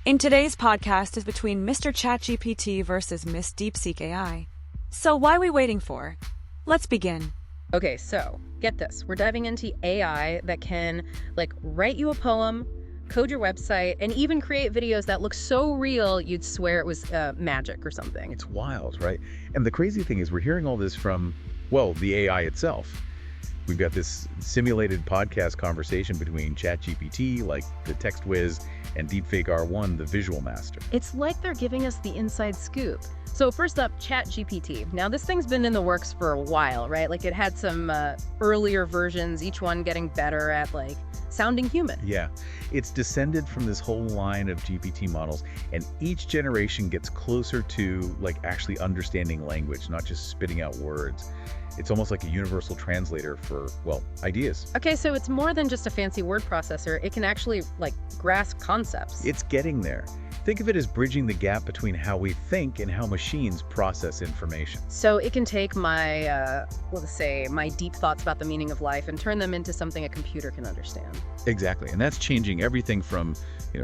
In today's podcast is between Mr. ChatGPT versus Miss DeepSeek AI. So why are we waiting for? Let's begin. Okay, so get this. We're diving into AI that can write you a poem, code your website, and even create videos that look so real you'd swear it was magic or something. It's wild, right? And the crazy thing is we're hearing all this from, well, the AI itself. We've got this simulated podcast conversation between ChatGPT, like the text whiz, and Deepfake R1, the visual master. It's like they're giving us the inside scoop. So first up, ChatGPT. Now this thing's been in the works for a while, right? It had some earlier versions, each one getting better at sounding human. Yeah, it's descended from this whole line of GPT models, and each generation gets closer to actually understanding language, not just spitting out words. It's almost like a universal translator for, well, ideas. Okay, so it's more than just a fancy word processor. It can actually grasp concepts. It's getting there. Think of it as bridging the gap between how we think and how machines process information. So it can take my, let's say, my deep thoughts about the meaning of life and turn them into something a computer can understand. Exactly, and that's changing everything from,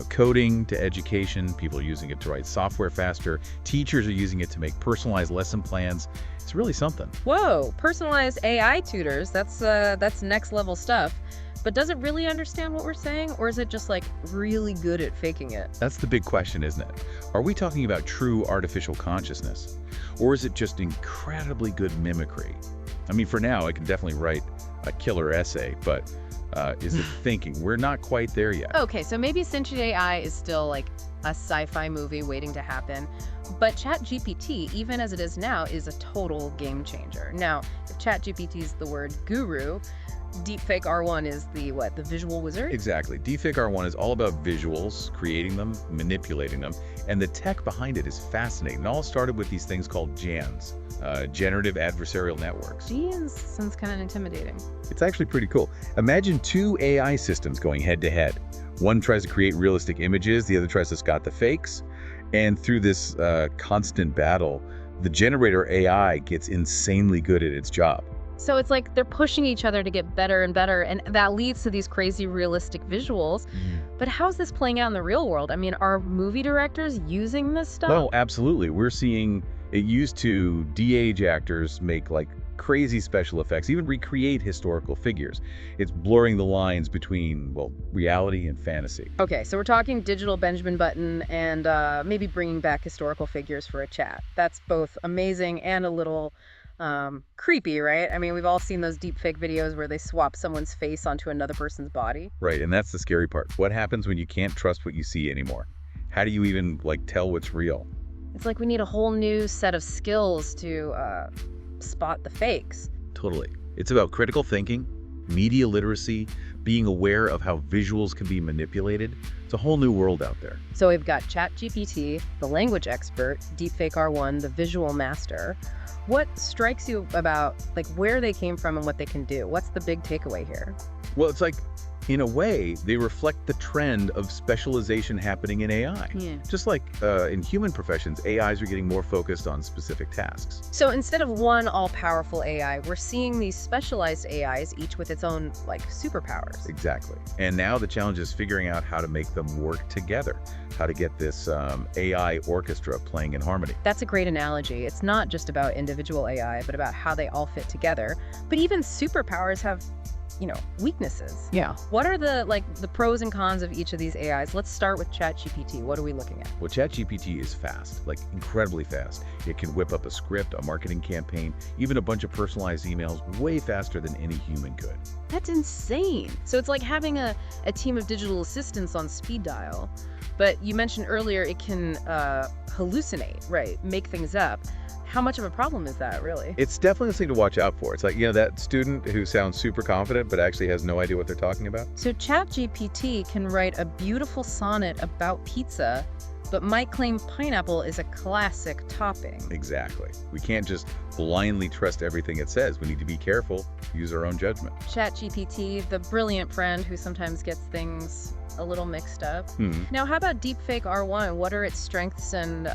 coding to education. People are using it to write software faster. Teachers are using it to make personalized lesson plans. It's really something. Whoa, personalized AI tutors, that's next level stuff. But does it really understand what we're saying, or is it just really good at faking it? That's the big question, isn't it? Are we talking about true artificial consciousness, or is it just incredibly good mimicry? I mean, for now, it can definitely write a killer essay, but is it thinking? We're not quite there yet. Okay, so maybe sentient AI is still a sci-fi movie waiting to happen, but ChatGPT, even as it is now, is a total game changer. Now, if ChatGPT is the word guru, Deepfake R1 is the visual wizard? Exactly. Deepfake R1 is all about visuals, creating them, manipulating them, and the tech behind it is fascinating. It all started with these things called GANs, generative adversarial networks. GANs sounds kind of intimidating. It's actually pretty cool. Imagine two AI systems going head to head. One tries to create realistic images, the other tries to spot the fakes, and through this constant battle, the generator AI gets insanely good at its job. So it's they're pushing each other to get better and better, and that leads to these crazy realistic visuals. But how's this playing out in the real world? I mean, are movie directors using this stuff? Oh, absolutely. We're seeing it used to de-age actors make crazy special effects, even recreate historical figures. It's blurring the lines between, well, reality and fantasy. Okay, so we're talking digital Benjamin Button and maybe bringing back historical figures for a chat. That's both amazing and a little creepy, right? I mean, we've all seen those deep fake videos where they swap someone's face onto another person's body. Right, and that's the scary part. What happens when you can't trust what you see anymore? How do you even tell what's real? It's we need a whole new set of skills to spot the fakes. Totally. It's about critical thinking, media literacy, being aware of how visuals can be manipulated. It's a whole new world out there. So we've got ChatGPT, the language expert, Deepfake R1, the visual master. What strikes you about where they came from and what they can do? What's the big takeaway here? Well, it's in a way, they reflect the trend of specialization happening in AI. Yeah. Just like in human professions, AIs are getting more focused on specific tasks. So instead of one all-powerful AI, we're seeing these specialized AIs, each with its own superpowers. Exactly. And now the challenge is figuring out how to make them work together, how to get this AI orchestra playing in harmony. That's a great analogy. It's not just about individual AI, but about how they all fit together. But even superpowers have weaknesses. Yeah. What are the pros and cons of each of these AIs? Let's start with ChatGPT. What are we looking at? Well, ChatGPT is fast, incredibly fast. It can whip up a script, a marketing campaign, even a bunch of personalized emails way faster than any human could. That's insane. So it's like having a team of digital assistants on speed dial. But you mentioned earlier it can hallucinate, right? Make things up. How much of a problem is that, really? It's definitely something to watch out for. It's that student who sounds super confident but actually has no idea what they're talking about. So ChatGPT can write a beautiful sonnet about pizza, but might claim pineapple is a classic topping. Exactly. We can't just blindly trust everything it says. We need to be careful, use our own judgment. ChatGPT, the brilliant friend who sometimes gets things a little mixed up. Now, how about Deepfake R1? What are its strengths and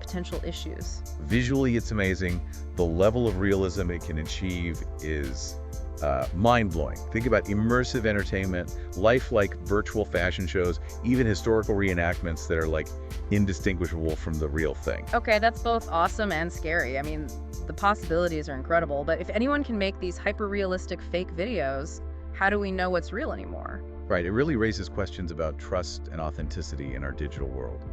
potential issues? Visually, it's amazing. The level of realism it can achieve is mind-blowing. Think about immersive entertainment, lifelike virtual fashion shows, even historical reenactments that are like indistinguishable from the real thing. Okay, that's both awesome and scary. I mean, the possibilities are incredible, but if anyone can make these hyper-realistic fake videos, how do we know what's real anymore? Right, it really raises questions about trust and authenticity in our digital world.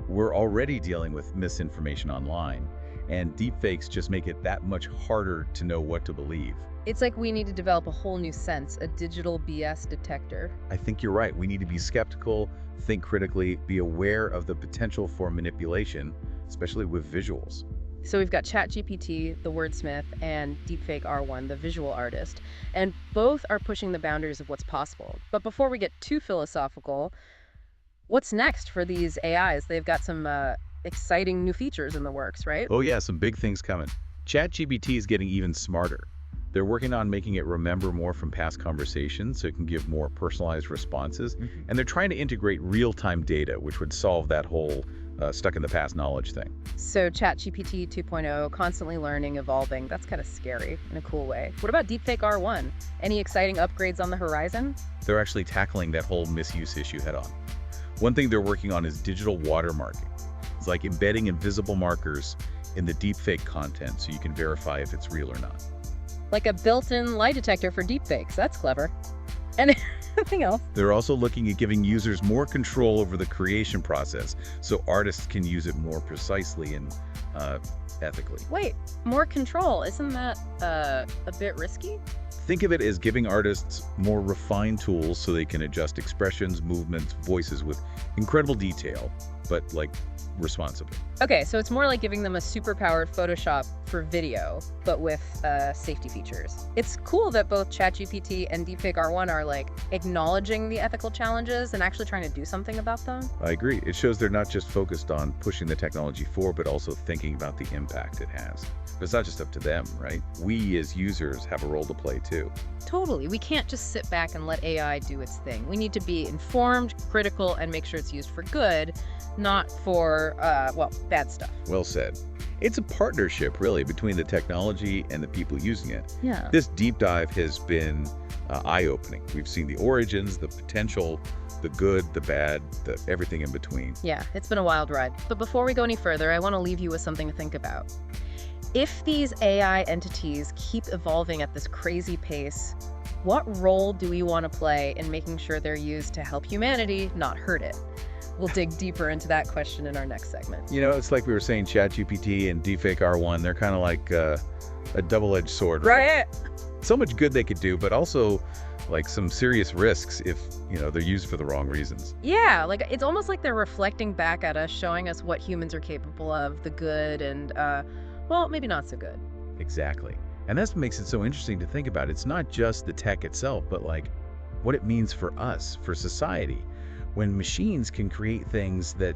We're already dealing with misinformation online, and deepfakes just make it that much harder to know what to believe. It's like we need to develop a whole new sense, a digital BS detector. I think you're right. We need to be skeptical, think critically, be aware of the potential for manipulation, especially with visuals. So we've got ChatGPT, the wordsmith, and Deepfake R1, the visual artist, and both are pushing the boundaries of what's possible. But before we get too philosophical, what's next for these AIs? They've got some exciting new features in the works, right? Oh yeah, some big things coming. ChatGPT is getting even smarter. They're working on making it remember more from past conversations so it can give more personalized responses. And they're trying to integrate real-time data, which would solve that whole stuck-in-the-past knowledge thing. So ChatGPT 2.0, constantly learning, evolving, that's kind of scary in a cool way. What about Deepfake R1? Any exciting upgrades on the horizon? They're actually tackling that whole misuse issue head-on. One thing they're working on is digital watermarking. It's like embedding invisible markers in the deepfake content so you can verify if it's real or not. Like a built-in lie detector for deepfakes. That's clever. And anything else? They're also looking at giving users more control over the creation process so artists can use it more precisely and ethically. Wait, more control. Isn't that a bit risky? Think of it as giving artists more refined tools so they can adjust expressions, movements, voices with incredible detail, but like responsibly. Okay, so it's more like giving them a superpowered Photoshop for video, but with safety features. It's cool that both ChatGPT and Deepfake R1 are like acknowledging the ethical challenges and actually trying to do something about them. I agree. It shows they're not just focused on pushing the technology forward, but also thinking about the impact it has. But it's not just up to them, right? We as users have a role to play too. Totally. We can't just sit back and let AI do its thing. We need to be informed, critical, and make sure it's used for good, not for, bad stuff. Well said. It's a partnership, really, between the technology and the people using it. Yeah. This deep dive has been eye-opening. We've seen the origins, the potential, the good, the bad, the everything in between. Yeah, it's been a wild ride. But before we go any further, I want to leave you with something to think about. If these AI entities keep evolving at this crazy pace, what role do we want to play in making sure they're used to help humanity, not hurt it? We'll dig deeper into that question in our next segment. You know, it's like we were saying, ChatGPT and Deepfake R1, they're kind of like a double-edged sword, Right. So much good they could do, but also like some serious risks if, they're used for the wrong reasons. Yeah, like it's almost like they're reflecting back at us, showing us what humans are capable of, the good and, maybe not so good. Exactly. And that's what makes it so interesting to think about. It's not just the tech itself, but like what it means for us, for society, when machines can create things that,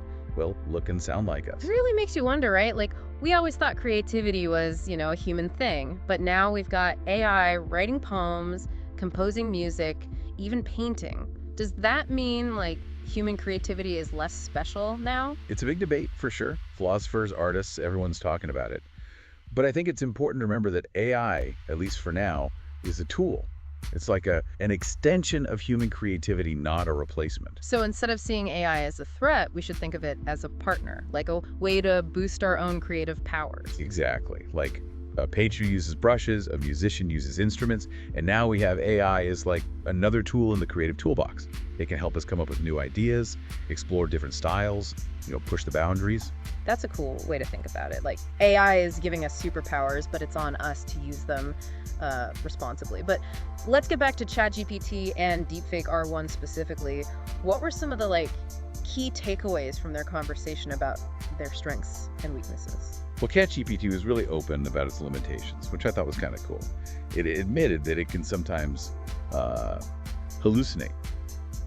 look and sound like us. It really makes you wonder, right? Like, we always thought creativity was, a human thing, but now we've got AI writing poems, composing music, even painting. Does that mean, like, human creativity is less special now? It's a big debate, for sure. Philosophers, artists, everyone's talking about it. But I think it's important to remember that AI, at least for now, is a tool. It's like an extension of human creativity, not a replacement. So instead of seeing AI as a threat, we should think of it as a partner, like a way to boost our own creative powers. Exactly. Like a painter uses brushes, a musician uses instruments, and now we have AI as like another tool in the creative toolbox. It can help us come up with new ideas, explore different styles, push the boundaries. That's a cool way to think about it. Like, AI is giving us superpowers, but it's on us to use them responsibly. But let's get back to ChatGPT and Deepfake R1 specifically. What were some of the key takeaways from their conversation about their strengths and weaknesses? Well, ChatGPT was really open about its limitations, which I thought was kind of cool. It admitted that it can sometimes hallucinate.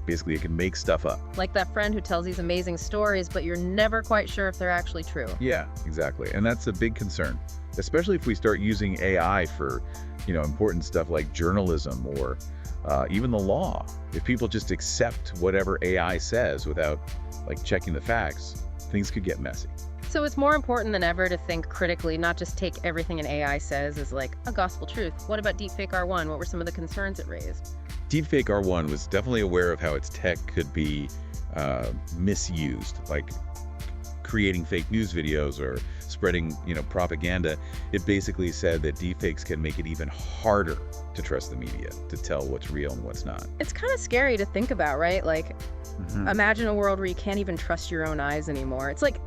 Basically, it can make stuff up. Like that friend who tells these amazing stories, but you're never quite sure if they're actually true. Yeah, exactly. And that's a big concern, especially if we start using AI for, important stuff like journalism or even the law. If people just accept whatever AI says without checking the facts, things could get messy. So it's more important than ever to think critically, not just take everything an AI says as like a gospel truth. What about deepfake R1? What were some of the concerns it raised? Deepfake R1 was definitely aware of how its tech could be misused, like creating fake news videos or spreading, propaganda. It basically said that deepfakes can make it even harder to trust the media, to tell what's real and what's not. It's kind of scary to think about, right? Like, imagine a world where you can't even trust your own eyes anymore. It's like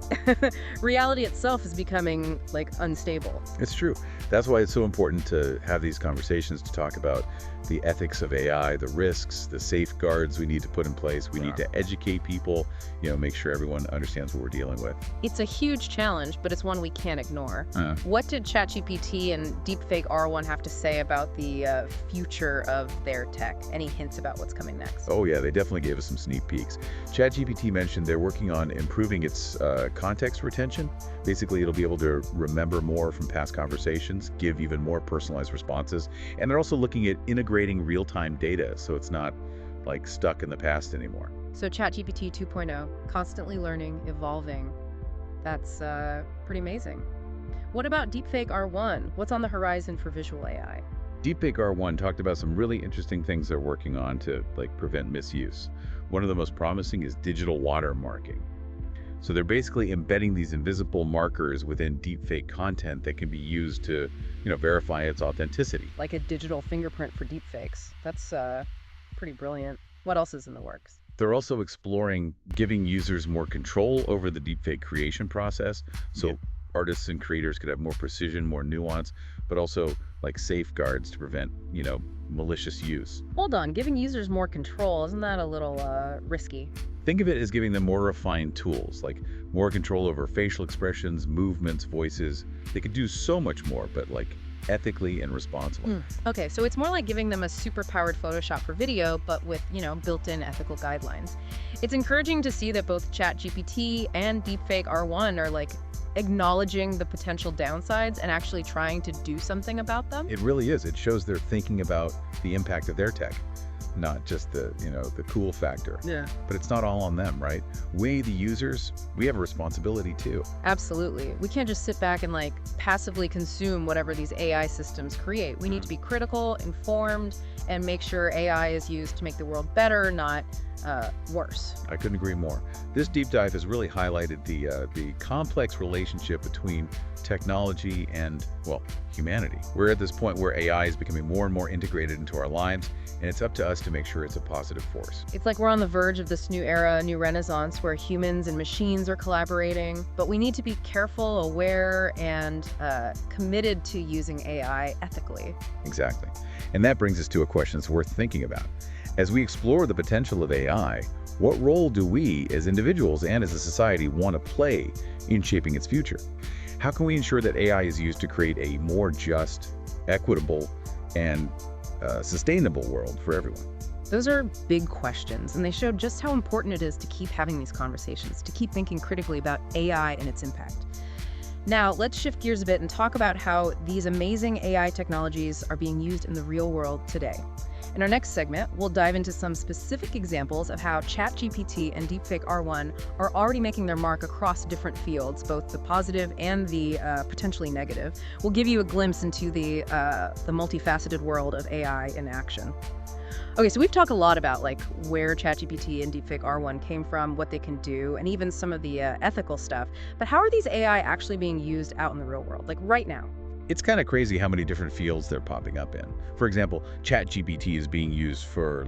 reality itself is becoming like unstable. It's true. That's why it's so important to have these conversations to talk about the ethics of AI, the risks, the safeguards we need to put in place. We need to educate people, make sure everyone understands what we're dealing with. It's a huge challenge, but it's one we can't ignore. What did ChatGPT and deepfake R1 have to say about the future of their tech? Any hints about what's coming next? Oh yeah, they definitely gave us some sneak peeks. ChatGPT mentioned they're working on improving its context retention. Basically, it'll be able to remember more from past conversations, give even more personalized responses, and they're also looking at integrating real-time data so it's not like stuck in the past anymore. So ChatGPT 2.0, constantly learning, evolving. That's pretty amazing. What about deepfake R1? What's on the horizon for visual AI? Deepfake R1 talked about some really interesting things they're working on to prevent misuse. One of the most promising is digital watermarking. So they're basically embedding these invisible markers within deepfake content that can be used to, verify its authenticity. Like a digital fingerprint for deepfakes. That's pretty brilliant. What else is in the works? They're also exploring giving users more control over the deepfake creation process. So artists and creators could have more precision, more nuance, but also safeguards to prevent, malicious use. Hold on, giving users more control, isn't that a little risky? Think of it as giving them more refined tools, like more control over facial expressions, movements, voices. They could do so much more, but ethically and responsibly. Okay, so it's more like giving them a super-powered Photoshop for video, but with, built-in ethical guidelines. It's encouraging to see that both ChatGPT and deepfake R1 are acknowledging the potential downsides and actually trying to do something about them. It really is. It shows they're thinking about the impact of their tech, not just the cool factor. Yeah. But it's not all on them, right? We, the users, we have a responsibility too. Absolutely. We can't just sit back and passively consume whatever these AI systems create. We need to be critical, informed, and make sure AI is used to make the world better, not worse. I couldn't agree more. This deep dive has really highlighted the complex relationship between technology and, humanity. We're at this point where AI is becoming more and more integrated into our lives, and it's up to us to make sure it's a positive force. It's like we're on the verge of this new era, new renaissance, where humans and machines are collaborating, but we need to be careful, aware, and committed to using AI ethically. Exactly. And that brings us to a question that's worth thinking about. As we explore the potential of AI, what role do we as individuals and as a society want to play in shaping its future? How can we ensure that AI is used to create a more just, equitable, and sustainable world for everyone? Those are big questions, and they show just how important it is to keep having these conversations, to keep thinking critically about AI and its impact. Now, let's shift gears a bit and talk about how these amazing AI technologies are being used in the real world today. In our next segment, we'll dive into some specific examples of how ChatGPT and deepfake R1 are already making their mark across different fields, both the positive and the potentially negative. We'll give you a glimpse into the multifaceted world of AI in action. Okay, so we've talked a lot about where ChatGPT and deepfake R1 came from, what they can do, and even some of the ethical stuff. But how are these AI actually being used out in the real world, right now? It's kind of crazy how many different fields they're popping up in. For example, ChatGPT is being used for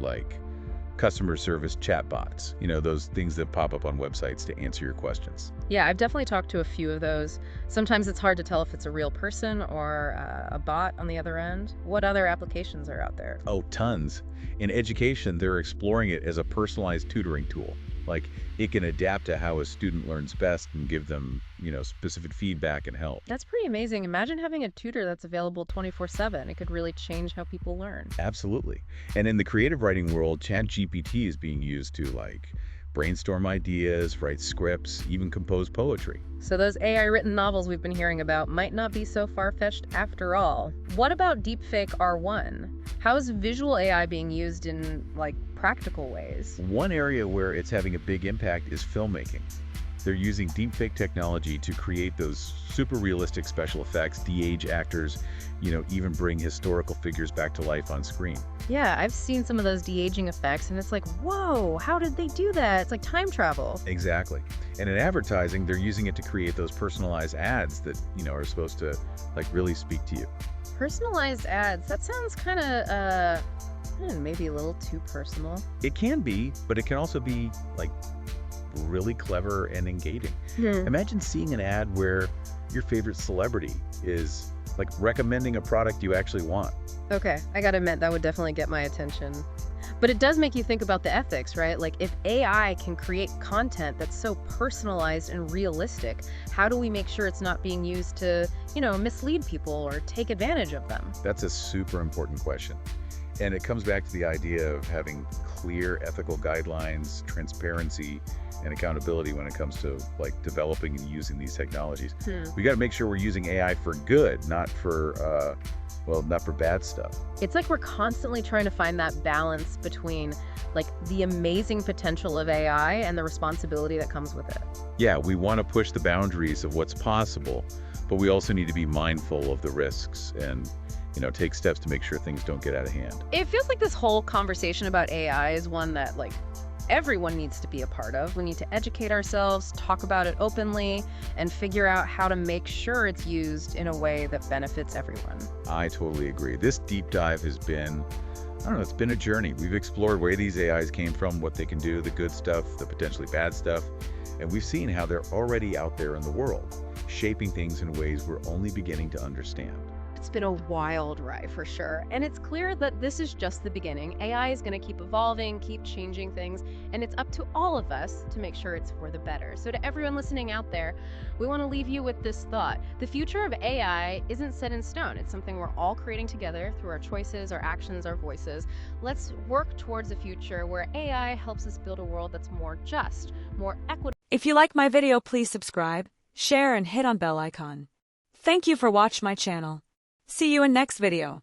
customer service chatbots, those things that pop up on websites to answer your questions. Yeah, I've definitely talked to a few of those. Sometimes it's hard to tell if it's a real person or a bot on the other end. What other applications are out there? Oh, tons. In education, they're exploring it as a personalized tutoring tool. It can adapt to how a student learns best and give them, specific feedback and help. That's pretty amazing. Imagine having a tutor that's available 24/7. It could really change how people learn. Absolutely. And in the creative writing world, ChatGPT is being used to brainstorm ideas, write scripts, even compose poetry. So those AI-written novels we've been hearing about might not be so far-fetched after all. What about deepfake R1? How is visual AI being used in practical ways? One area where it's having a big impact is filmmaking. They're using deepfake technology to create those super realistic special effects, de-age actors, even bring historical figures back to life on screen. Yeah, I've seen some of those de-aging effects, and it's like, whoa, how did they do that? It's like time travel. Exactly. And in advertising, they're using it to create those personalized ads that, are supposed to really speak to you. Personalized ads, that sounds kind of, maybe a little too personal. It can be, but it can also be really clever and engaging. Imagine seeing an ad where your favorite celebrity is recommending a product you actually want. Okay, I gotta admit, that would definitely get my attention. But it does make you think about the ethics, right? Like, if AI can create content that's so personalized and realistic, how do we make sure it's not being used to, mislead people or take advantage of them? That's a super important question. And it comes back to the idea of having clear ethical guidelines, transparency, and accountability when it comes to developing and using these technologies. We got to make sure we're using AI for good, not for bad stuff. It's like we're constantly trying to find that balance between the amazing potential of AI and the responsibility that comes with it. Yeah, we want to push the boundaries of what's possible, but we also need to be mindful of the risks and take steps to make sure things don't get out of hand. It feels like this whole conversation about AI is one that everyone needs to be a part of. We need to educate ourselves, talk about it openly, and figure out how to make sure it's used in a way that benefits everyone. I totally agree. This deep dive has been, it's been a journey. We've explored where these AIs came from, what they can do, the good stuff, the potentially bad stuff, and we've seen how they're already out there in the world, shaping things in ways we're only beginning to understand. It's been a wild ride for sure, and it's clear that this is just the beginning. AI is going to keep evolving, keep changing things, and it's up to all of us to make sure it's for the better. So to everyone listening out there, we want to leave you with this thought. The future of AI isn't set in stone. It's something we're all creating together through our choices, our actions, our voices. Let's work towards a future where AI helps us build a world that's more just, more equitable. If you like my video, please subscribe, share, and hit on bell icon. Thank you for watching my channel. See you in next video.